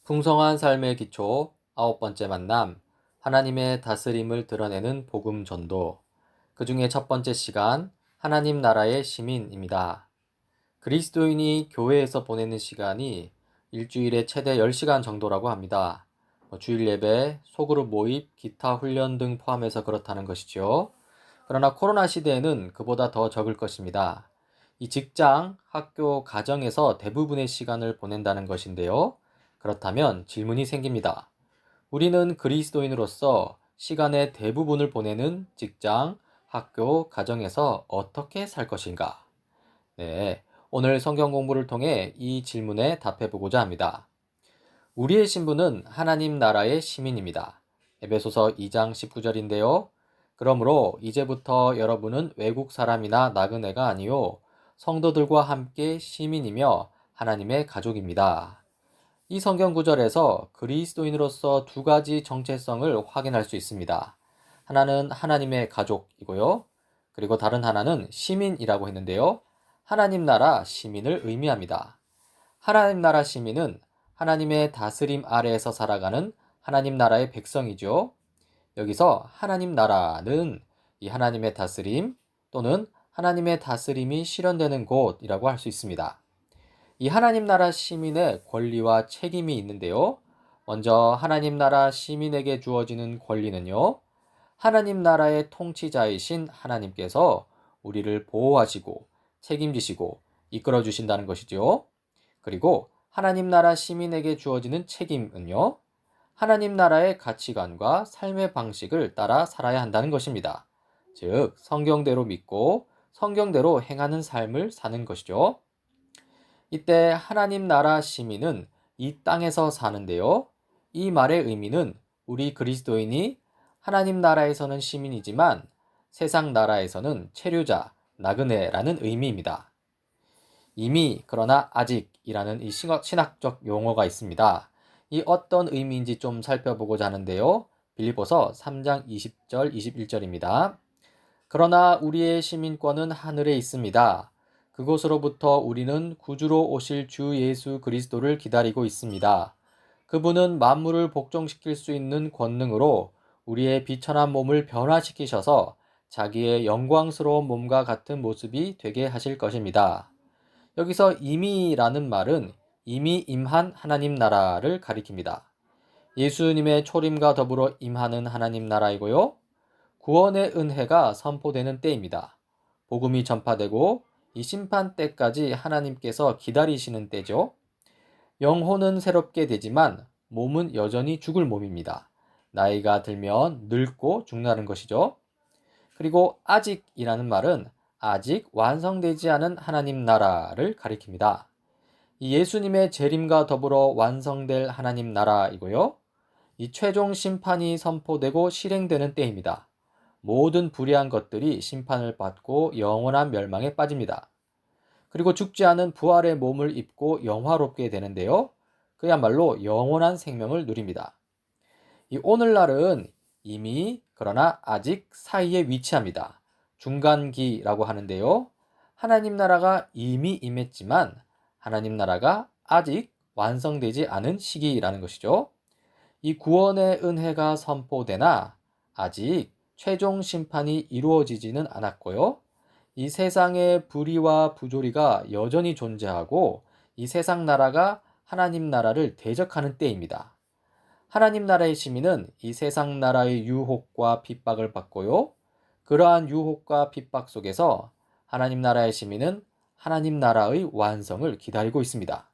풍성한 삶의 기초, 아홉 번째 만남, 하나님의 다스림을 드러내는 복음 전도. 그 중에 첫 번째 시간, 하나님 나라의 시민입니다. 그리스도인이 교회에서 보내는 시간이 일주일에 최대 10시간 정도라고 합니다. 주일 예배, 소그룹 모임, 기타 훈련 등 포함해서 그렇다는 것이죠. 그러나 코로나 시대에는 그보다 더 적을 것입니다. 이 직장, 학교, 가정에서 대부분의 시간을 보낸다는 것인데요. 그렇다면 질문이 생깁니다. 우리는 그리스도인으로서 시간의 대부분을 보내는 직장, 학교, 가정에서 어떻게 살 것인가? 네, 오늘 성경 공부를 통해 이 질문에 답해 보고자 합니다. 우리의 신분은 하나님 나라의 시민입니다. 에베소서 2장 19절인데요. 그러므로 이제부터 여러분은 외국 사람이나 나그네가 아니요 성도들과 함께 시민이며 하나님의 가족입니다. 이 성경 구절에서 그리스도인으로서 두 가지 정체성을 확인할 수 있습니다. 하나는 하나님의 가족이고요. 그리고 다른 하나는 시민이라고 했는데요. 하나님 나라 시민을 의미합니다. 하나님 나라 시민은 하나님의 다스림 아래에서 살아가는 하나님 나라의 백성이죠. 여기서 하나님 나라는 이 하나님의 다스림 또는 하나님의 다스림이 실현되는 곳이라고 할 수 있습니다. 이 하나님 나라 시민의 권리와 책임이 있는데요. 먼저 하나님 나라 시민에게 주어지는 권리는요. 하나님 나라의 통치자이신 하나님께서 우리를 보호하시고 책임지시고 이끌어 주신다는 것이죠. 그리고 하나님 나라 시민에게 주어지는 책임은요. 하나님 나라의 가치관과 삶의 방식을 따라 살아야 한다는 것입니다. 즉, 성경대로 믿고 성경대로 행하는 삶을 사는 것이죠. 이때 하나님 나라 시민은 이 땅에서 사는데요. 이 말의 의미는 우리 그리스도인이 하나님 나라에서는 시민이지만 세상 나라에서는 체류자, 나그네라는 의미입니다. 이미 그러나 아직이라는 이 신학적 용어가 있습니다. 이 어떤 의미인지 좀 살펴보고자 하는데요. 빌립보서 3장 20절 21절입니다. 그러나 우리의 시민권은 하늘에 있습니다. 그곳으로부터 우리는 구주로 오실 주 예수 그리스도를 기다리고 있습니다. 그분은 만물을 복종시킬 수 있는 권능으로 우리의 비천한 몸을 변화시키셔서 자기의 영광스러운 몸과 같은 모습이 되게 하실 것입니다. 여기서 이미라는 말은 이미 임한 하나님 나라를 가리킵니다. 예수님의 초림과 더불어 임하는 하나님 나라이고요. 구원의 은혜가 선포되는 때입니다. 복음이 전파되고 이 심판 때까지 하나님께서 기다리시는 때죠. 영혼은 새롭게 되지만 몸은 여전히 죽을 몸입니다. 나이가 들면 늙고 죽나는 것이죠. 그리고 아직이라는 말은 아직 완성되지 않은 하나님 나라를 가리킵니다. 이 예수님의 재림과 더불어 완성될 하나님 나라이고요. 이 최종 심판이 선포되고 실행되는 때입니다. 모든 불의한 것들이 심판을 받고 영원한 멸망에 빠집니다. 그리고 죽지 않은 부활의 몸을 입고 영화롭게 되는데요. 그야말로 영원한 생명을 누립니다. 이 오늘날은 이미 그러나 아직 사이에 위치합니다. 중간기라고 하는데요. 하나님 나라가 이미 임했지만 하나님 나라가 아직 완성되지 않은 시기라는 것이죠. 이 구원의 은혜가 선포되나 아직 최종 심판이 이루어지지는 않았고요. 이 세상의 불의와 부조리가 여전히 존재하고 이 세상 나라가 하나님 나라를 대적하는 때입니다. 하나님 나라의 시민은 이 세상 나라의 유혹과 핍박을 받고요. 그러한 유혹과 핍박 속에서 하나님 나라의 시민은 하나님 나라의 완성을 기다리고 있습니다.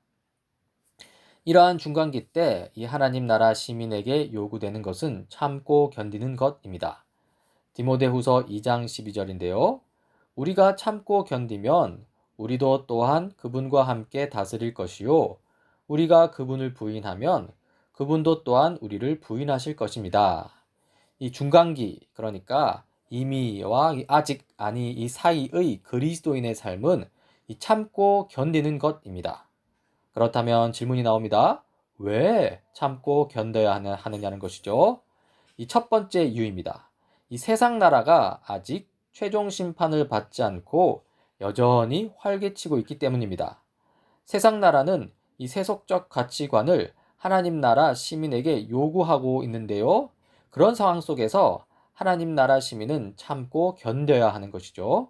이러한 중간기 때 이 하나님 나라 시민에게 요구되는 것은 참고 견디는 것입니다. 디모데후서 2장 12절인데요. 우리가 참고 견디면 우리도 또한 그분과 함께 다스릴 것이요. 우리가 그분을 부인하면 그분도 또한 우리를 부인하실 것입니다. 이 중간기, 그러니까 이미와 아직 아니 이 사이의 그리스도인의 삶은 이 참고 견디는 것입니다. 그렇다면 질문이 나옵니다. 왜 참고 견뎌야 하느냐는 것이죠. 이 첫 번째 이유입니다. 이 세상 나라가 아직 최종 심판을 받지 않고 여전히 활개치고 있기 때문입니다. 세상 나라는 이 세속적 가치관을 하나님 나라 시민에게 요구하고 있는데요. 그런 상황 속에서 하나님 나라 시민은 참고 견뎌야 하는 것이죠.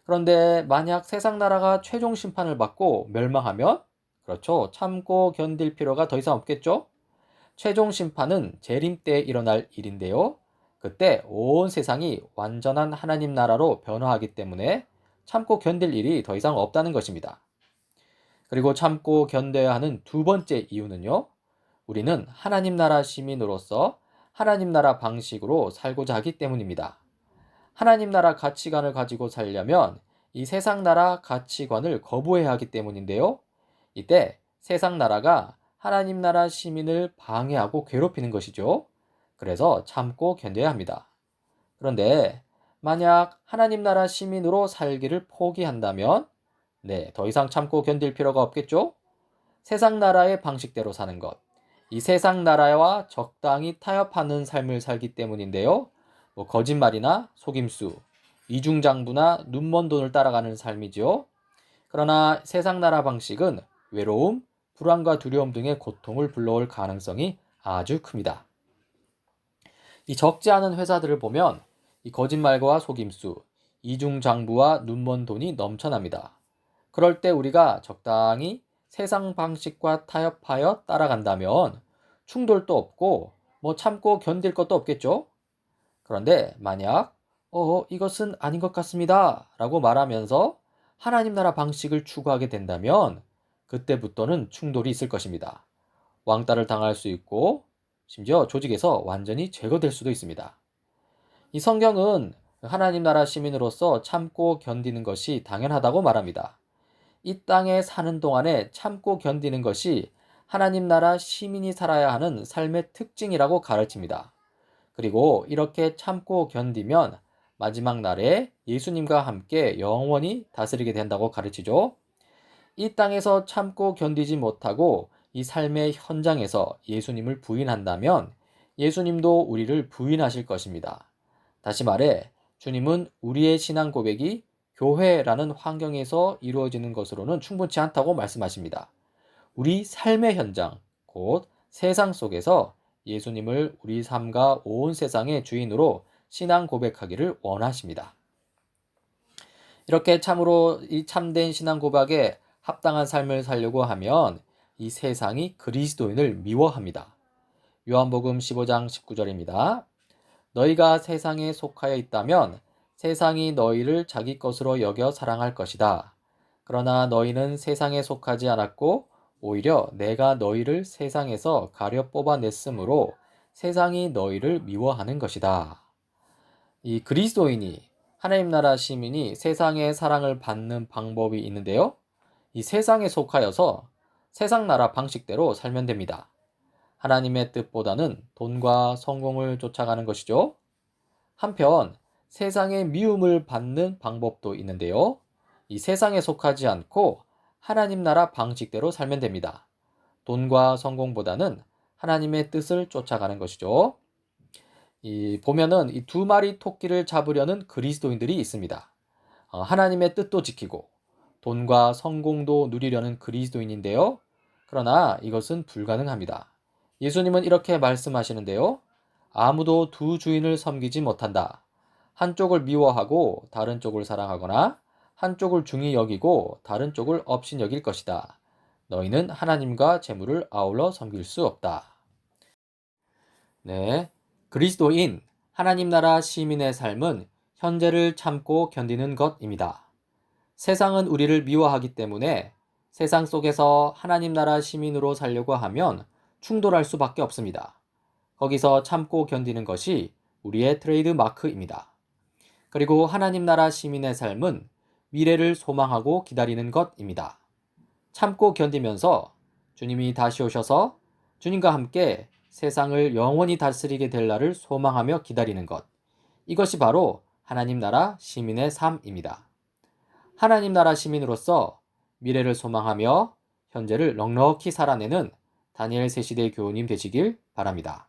그런데 만약 세상 나라가 최종 심판을 받고 멸망하면, 그렇죠, 참고 견딜 필요가 더 이상 없겠죠? 최종 심판은 재림 때 일어날 일인데요. 그때 온 세상이 완전한 하나님 나라로 변화하기 때문에 참고 견딜 일이 더 이상 없다는 것입니다. 그리고 참고 견뎌야 하는 두 번째 이유는요. 우리는 하나님 나라 시민으로서 하나님 나라 방식으로 살고자 하기 때문입니다. 하나님 나라 가치관을 가지고 살려면 이 세상 나라 가치관을 거부해야 하기 때문인데요. 이때 세상 나라가 하나님 나라 시민을 방해하고 괴롭히는 것이죠. 그래서 참고 견뎌야 합니다. 그런데 만약 하나님 나라 시민으로 살기를 포기한다면, 더 이상 참고 견딜 필요가 없겠죠? 세상 나라의 방식대로 사는 것. 이 세상 나라와 적당히 타협하는 삶을 살기 때문인데요. 거짓말이나 속임수, 이중장부나 눈먼 돈을 따라가는 삶이지요. 그러나 세상 나라 방식은 외로움, 불안과 두려움 등의 고통을 불러올 가능성이 아주 큽니다. 이 적지 않은 회사들을 보면 이 거짓말과 속임수, 이중장부와 눈먼 돈이 넘쳐납니다. 그럴 때 우리가 적당히 세상 방식과 타협하여 따라간다면 충돌도 없고 참고 견딜 것도 없겠죠? 그런데 만약 이것은 아닌 것 같습니다 라고 말하면서 하나님 나라 방식을 추구하게 된다면 그때부터는 충돌이 있을 것입니다. 왕따를 당할 수 있고 심지어 조직에서 완전히 제거될 수도 있습니다. 이 성경은 하나님 나라 시민으로서 참고 견디는 것이 당연하다고 말합니다. 이 땅에 사는 동안에 참고 견디는 것이 하나님 나라 시민이 살아야 하는 삶의 특징이라고 가르칩니다. 그리고 이렇게 참고 견디면 마지막 날에 예수님과 함께 영원히 다스리게 된다고 가르치죠. 이 땅에서 참고 견디지 못하고 이 삶의 현장에서 예수님을 부인한다면 예수님도 우리를 부인하실 것입니다. 다시 말해, 주님은 우리의 신앙 고백이 교회라는 환경에서 이루어지는 것으로는 충분치 않다고 말씀하십니다. 우리 삶의 현장, 곧 세상 속에서 예수님을 우리 삶과 온 세상의 주인으로 신앙 고백하기를 원하십니다. 이렇게 참으로 이 참된 신앙 고백에 합당한 삶을 살려고 하면 이 세상이 그리스도인을 미워합니다. 요한복음 15장 19절입니다. 너희가 세상에 속하여 있다면 세상이 너희를 자기 것으로 여겨 사랑할 것이다. 그러나 너희는 세상에 속하지 않았고 오히려 내가 너희를 세상에서 가려 뽑아냈으므로 세상이 너희를 미워하는 것이다. 이 그리스도인이, 하나님 나라 시민이 세상의 사랑을 받는 방법이 있는데요. 이 세상에 속하여서 세상 나라 방식대로 살면 됩니다. 하나님의 뜻보다는 돈과 성공을 쫓아가는 것이죠. 한편 세상의 미움을 받는 방법도 있는데요. 이 세상에 속하지 않고 하나님 나라 방식대로 살면 됩니다. 돈과 성공보다는 하나님의 뜻을 쫓아가는 것이죠. 보면은 이 두 마리 토끼를 잡으려는 그리스도인들이 있습니다. 하나님의 뜻도 지키고 돈과 성공도 누리려는 그리스도인인데요. 그러나 이것은 불가능합니다. 예수님은 이렇게 말씀하시는데요. 아무도 두 주인을 섬기지 못한다. 한쪽을 미워하고 다른 쪽을 사랑하거나 한쪽을 중히 여기고 다른 쪽을 업신 여길 것이다. 너희는 하나님과 재물을 아울러 섬길 수 없다. 네, 그리스도인, 하나님 나라 시민의 삶은 현재를 참고 견디는 것입니다. 세상은 우리를 미워하기 때문에 세상 속에서 하나님 나라 시민으로 살려고 하면 충돌할 수밖에 없습니다. 거기서 참고 견디는 것이 우리의 트레이드 마크입니다. 그리고 하나님 나라 시민의 삶은 미래를 소망하고 기다리는 것입니다. 참고 견디면서 주님이 다시 오셔서 주님과 함께 세상을 영원히 다스리게 될 날을 소망하며 기다리는 것. 이것이 바로 하나님 나라 시민의 삶입니다. 하나님 나라 시민으로서 미래를 소망하며 현재를 넉넉히 살아내는 다니엘 새 시대 교우님 되시길 바랍니다.